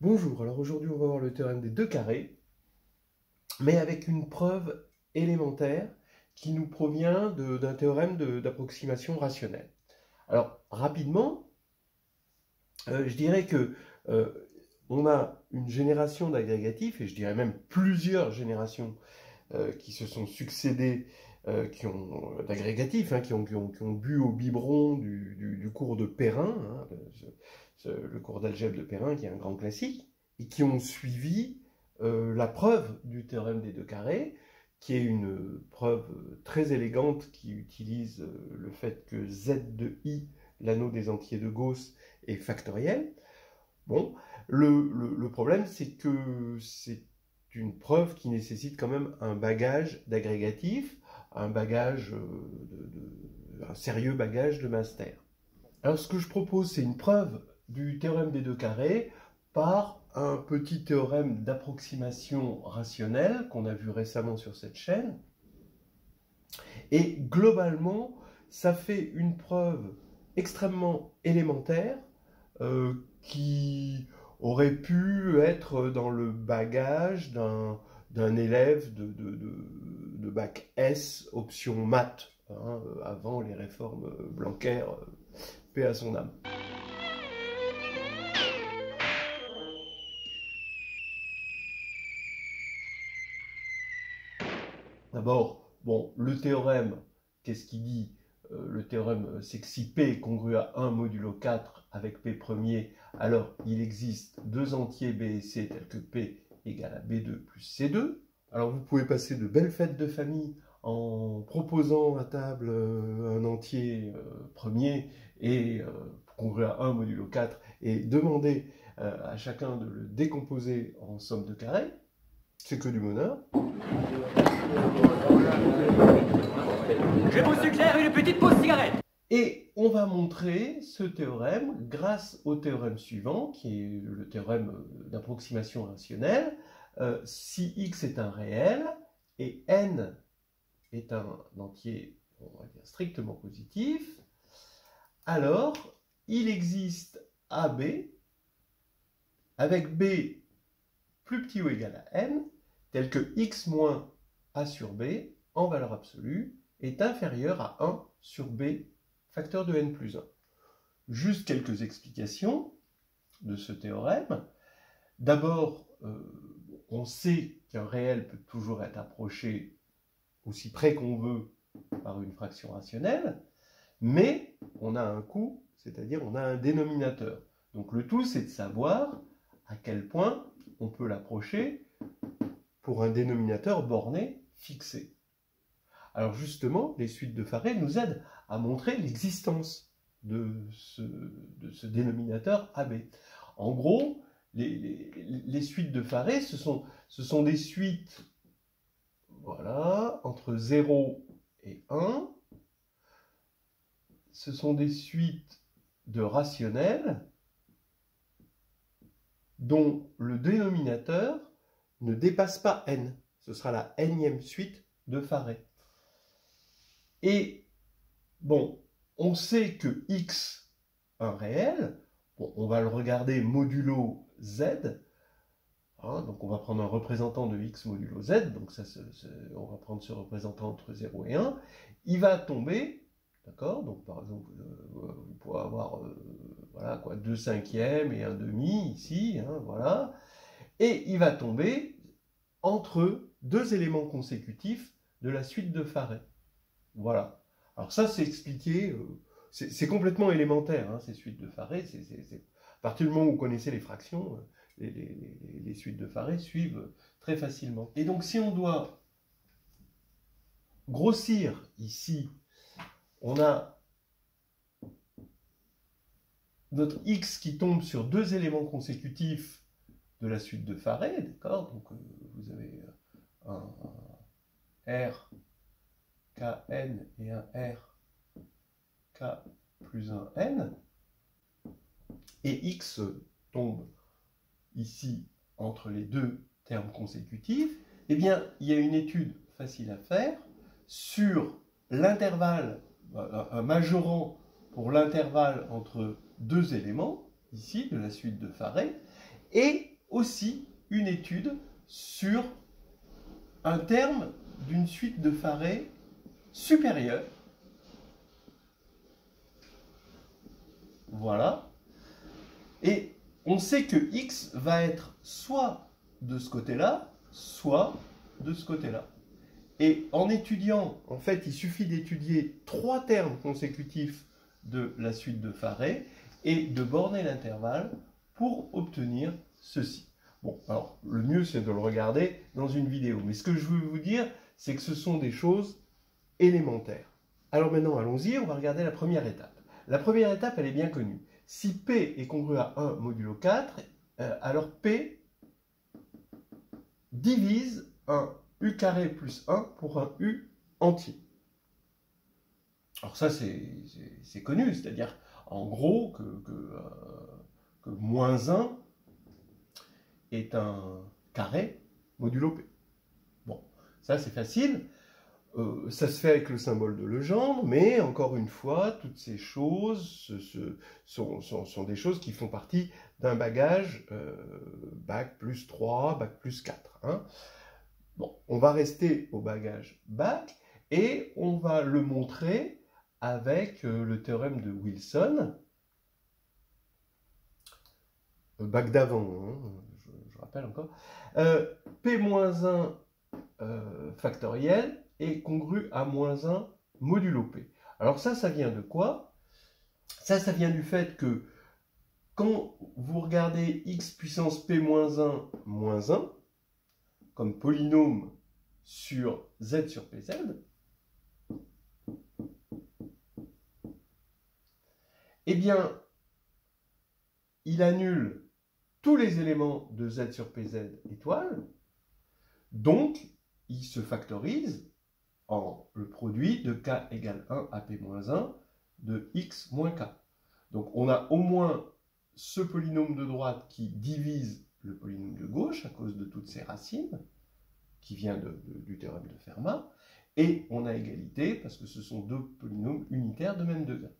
Bonjour, alors aujourd'hui on va voir le théorème des deux carrés, mais avec une preuve élémentaire qui nous provient d'un théorème d'approximation rationnelle. Alors rapidement, je dirais que on a une génération d'agrégatifs, et je dirais même plusieurs générations qui se sont succédées, d'agrégatifs, qui ont bu au biberon du cours de Perrin, le cours d'algèbre de Perrin, qui est un grand classique, et qui ont suivi la preuve du théorème des deux carrés, qui est une preuve très élégante qui utilise le fait que Z de I, l'anneau des entiers de Gauss, est factoriel. Bon, le problème, c'est que c'est une preuve qui nécessite quand même un bagage d'agrégatif, un sérieux bagage de master. Alors ce que je propose, c'est une preuve du théorème des deux carrés par un petit théorème d'approximation rationnelle qu'on a vu récemment sur cette chaîne. Et globalement, ça fait une preuve extrêmement élémentaire qui aurait pu être dans le bagage d'un élève de bac S, option maths, avant les réformes Blanquer, paix à son âme. D'abord, bon, le théorème, qu'est-ce qu'il dit? Le théorème, c'est que si P est congru à 1 modulo 4 avec P premier, alors il existe deux entiers B et C tels que P égale à B2 plus C2. Alors vous pouvez passer de belles fêtes de famille en proposant à table un entier premier et congru à 1 modulo 4 et demander à chacun de le décomposer en somme de carrés. C'est que du bonheur. Je vous suggère une petite pause cigarette. Et on va montrer ce théorème grâce au théorème suivant, qui est le théorème d'approximation rationnelle. Si x est un réel et n est un entier, on va dire, strictement positif, alors il existe AB avec B plus petit ou égal à n, tel que x moins a sur b en valeur absolue est inférieur à 1 sur b facteur de n plus 1. Juste quelques explications de ce théorème. D'abord, on sait qu'un réel peut toujours être approché aussi près qu'on veut par une fraction rationnelle, mais on a un coût, c'est-à-dire on a un dénominateur. Donc le tout, c'est de savoir à quel point on peut l'approcher pour un dénominateur borné fixé. Alors justement, les suites de Farey nous aident à montrer l'existence de ce dénominateur AB. En gros, les suites de Farey, ce sont des suites, voilà, entre 0 et 1. Ce sont des suites de rationnels dont le dénominateur ne dépasse pas n. Ce sera la nème suite de Farey. Et, bon, on sait que x, un réel, bon, on va le regarder modulo z, donc on va prendre un représentant de x modulo z, donc ça, on va prendre ce représentant entre 0 et 1, il va tomber, d'accord, donc par exemple, vous pourrez avoir, voilà, quoi, 2 cinquièmes et 1 demi, ici, voilà, et il va tomber entre deux éléments consécutifs de la suite de Farey. Voilà. Alors ça, c'est expliqué, c'est complètement élémentaire, ces suites de Farey. À partir du moment où vous connaissez les fractions, les suites de Farey suivent très facilement. Et donc, si on doit grossir ici, on a notre x qui tombe sur deux éléments consécutifs de la suite de Farey, d'accord? Donc, vous avez un R Kn et un R K plus un N, et X tombe ici entre les deux termes consécutifs, eh bien, il y a une étude facile à faire sur l'intervalle, un majorant pour l'intervalle entre deux éléments, ici, de la suite de Farey, et aussi une étude sur un terme d'une suite de Farey supérieure. Voilà. Et on sait que x va être soit de ce côté-là, soit de ce côté-là. Et en étudiant, en fait, il suffit d'étudier 3 termes consécutifs de la suite de Farey et de borner l'intervalle pour obtenir ceci. Bon, alors, le mieux, c'est de le regarder dans une vidéo. Mais ce que je veux vous dire, c'est que ce sont des choses élémentaires. Alors maintenant, allons-y, on va regarder la première étape. La première étape, elle est bien connue. Si P est congru à 1 modulo 4, alors P divise un U carré plus 1 pour un U entier. Alors ça, c'est connu, c'est-à-dire, en gros, que moins 1 est un carré modulo P. Bon, ça c'est facile. Ça se fait avec le symbole de Legendre, mais encore une fois, toutes ces choses sont des choses qui font partie d'un bagage bac plus 3, bac plus 4. Hein. Bon, on va rester au bagage bac et on va le montrer avec le théorème de Wilson. Bac d'avant, hein, je rappelle encore. P-1 factoriel est congru à moins 1 modulo P. Alors ça vient de quoi? Ça vient du fait que quand vous regardez x puissance P-1 moins 1, comme polynôme sur z sur Pz, eh bien, il annule tous les éléments de z sur Pz étoile, donc il se factorise en le produit de k égale 1 à p-1 de x moins k. Donc on a au moins ce polynôme de droite qui divise le polynôme de gauche à cause de toutes ses racines, qui vient du théorème de Fermat, et on a égalité parce que ce sont deux polynômes unitaires de même degré.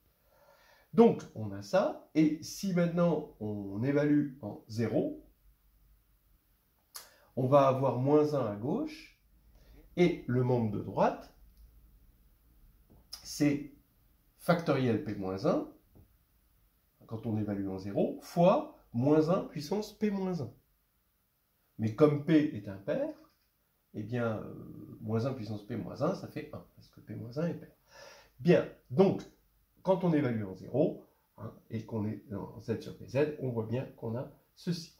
Donc on a ça, et si maintenant on évalue en 0, on va avoir moins 1 à gauche, et le membre de droite, c'est factoriel P-1, quand on évalue en 0, fois moins 1 puissance P-1. Mais comme P est impair, eh bien, moins 1 puissance P-1, ça fait 1, parce que P-1 est pair. Bien, donc, quand on évalue en 0, hein, et qu'on est dans Z sur PZ, on voit bien qu'on a ceci.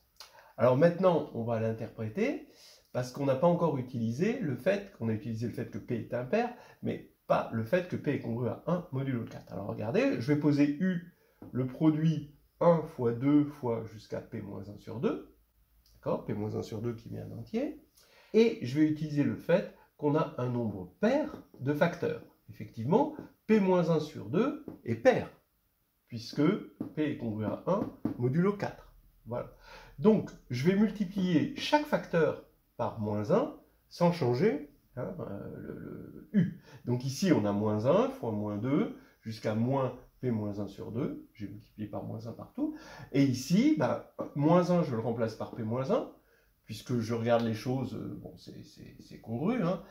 Alors maintenant, on va l'interpréter, parce qu'on n'a pas encore utilisé le fait, qu'on a utilisé le fait que P est impair, mais pas le fait que P est congru à 1 modulo 4. Alors regardez, je vais poser U, le produit 1 fois 2 fois jusqu'à P-1 sur 2, d'accord, P-1 sur 2 qui vient d'entier, et je vais utiliser le fait qu'on a un nombre pair de facteurs. Effectivement, P-1 sur 2 est pair, puisque P est congru à 1 modulo 4. Voilà. Donc, je vais multiplier chaque facteur par moins 1 sans changer hein, le U. Donc ici, on a moins 1 fois moins 2 jusqu'à moins P-1 sur 2. J'ai multiplié par moins 1 partout. Et ici, moins 1, je le remplace par P-1, puisque je regarde les choses, bon, c'est congru. Hein.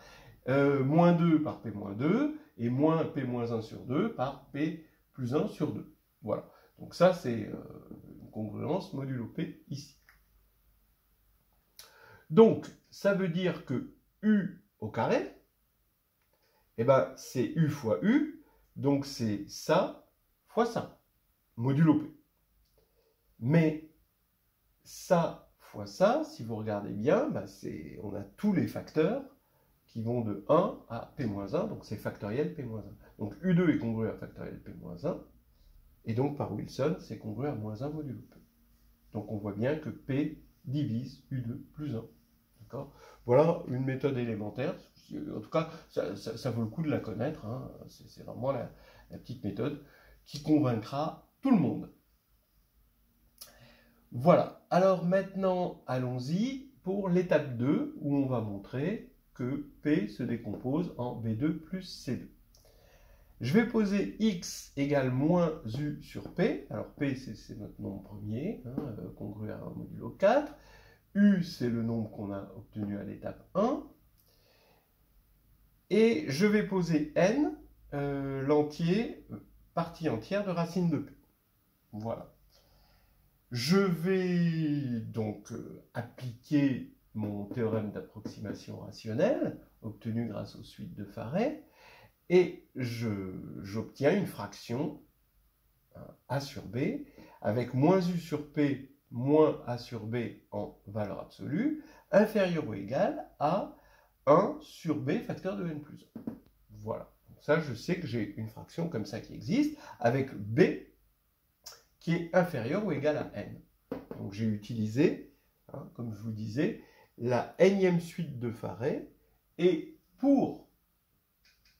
Moins 2 par P-2 et moins P-1 sur 2 par P plus 1 sur 2. Voilà. Donc ça, c'est une congruence modulo P ici. Donc, ça veut dire que U au carré, eh ben, c'est U fois U, donc c'est ça fois ça, modulo P. Mais ça fois ça, si vous regardez bien, on a tous les facteurs qui vont de 1 à P-1, donc c'est factoriel P-1. Donc U2 est congru à factoriel P-1, et donc par Wilson, c'est congru à moins 1 modulo P. Donc on voit bien que P divise U2 plus 1. Voilà une méthode élémentaire. En tout cas, ça vaut le coup de la connaître. Hein. C'est vraiment la petite méthode qui convaincra tout le monde. Voilà. Alors maintenant, allons-y pour l'étape 2, où on va montrer que P se décompose en B2 plus C2. Je vais poser x égale moins U sur P. Alors P, c'est notre nombre premier, hein, congru à 1 modulo 4. U, c'est le nombre qu'on a obtenu à l'étape 1. Et je vais poser n, l'entier, partie entière de racine de p. Voilà. Je vais donc appliquer mon théorème d'approximation rationnelle, obtenu grâce aux suites de Farey, et j'obtiens une fraction a sur b, avec moins u sur p moins a sur b en valeur absolue, inférieur ou égal à 1 sur b facteur de n plus 1. Voilà. Donc ça, je sais que j'ai une fraction comme ça qui existe, avec b qui est inférieur ou égal à n. Donc j'ai utilisé, comme je vous disais, la énième suite de Farey, et pour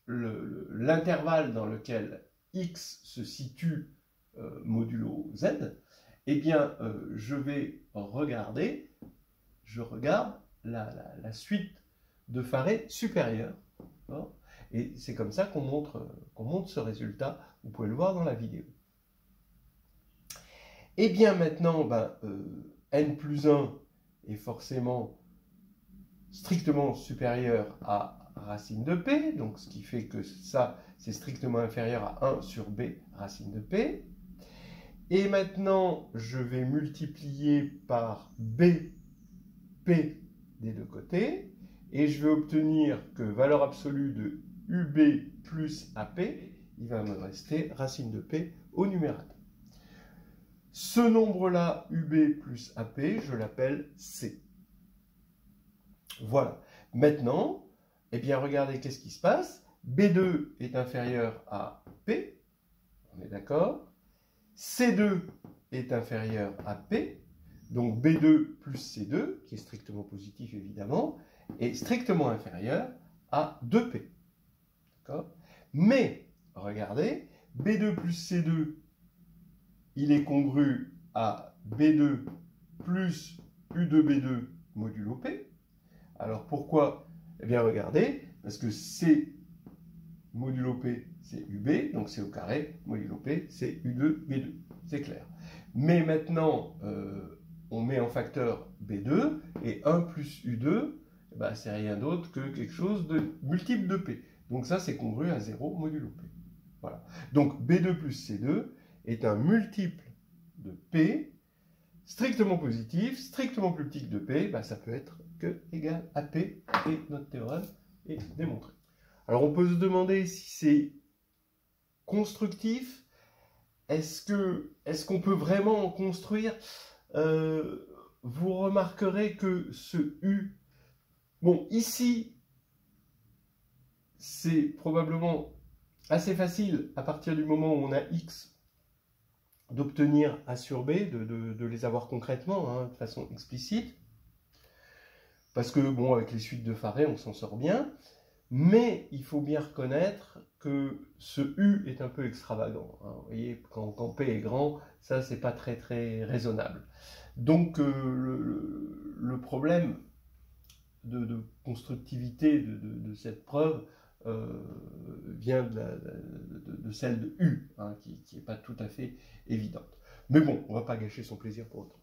l'intervalle dans lequel x se situe modulo z, eh bien, je regarde la suite de Farey supérieure. Et c'est comme ça qu'on montre ce résultat. Vous pouvez le voir dans la vidéo. Et bien maintenant, n plus 1 est forcément strictement supérieur à racine de p, donc ce qui fait que ça, c'est strictement inférieur à 1 sur b racine de p. Et maintenant, je vais multiplier par b, p des deux côtés, et je vais obtenir que valeur absolue de ub plus ap, il va me rester racine de p au numérateur. Ce nombre-là, ub plus ap, je l'appelle c. Voilà. Maintenant, eh bien, regardez qu'est-ce qui se passe. B2 est inférieur à P, on est d'accord. C2 est inférieur à P, donc B2 plus C2, qui est strictement positif évidemment, est strictement inférieur à 2P. D'accord ? Mais, regardez, B2 plus C2, il est congru à B2 plus U2B2 modulo P. Alors pourquoi? Eh bien regardez, parce que C modulo P c'est UB, donc c'est au carré, modulo P c'est U2B2, c'est clair. Mais maintenant, on met en facteur B2, et 1 plus U2, eh ben, c'est rien d'autre que quelque chose de multiple de P. Donc ça c'est congru à 0 modulo P. Voilà. Donc B2 plus C2 est un multiple de P, strictement positif, strictement plus petit que de P, ben, ça peut être que égal à P, et notre théorème est démontré. Alors on peut se demander si c'est constructif, est-ce qu'on peut vraiment en construire? Vous remarquerez que ce U, bon ici, c'est probablement assez facile à partir du moment où on a X, d'obtenir A sur B, de les avoir concrètement, de façon explicite. Parce que, bon, avec les suites de Farey, on s'en sort bien. Mais il faut bien reconnaître que ce U est un peu extravagant. Vous voyez, quand P est grand, ça, c'est pas très, très raisonnable. Donc, le problème de constructivité de cette preuve vient de celle de U, qui n'est pas tout à fait évidente. Mais bon, on ne va pas gâcher son plaisir pour autant.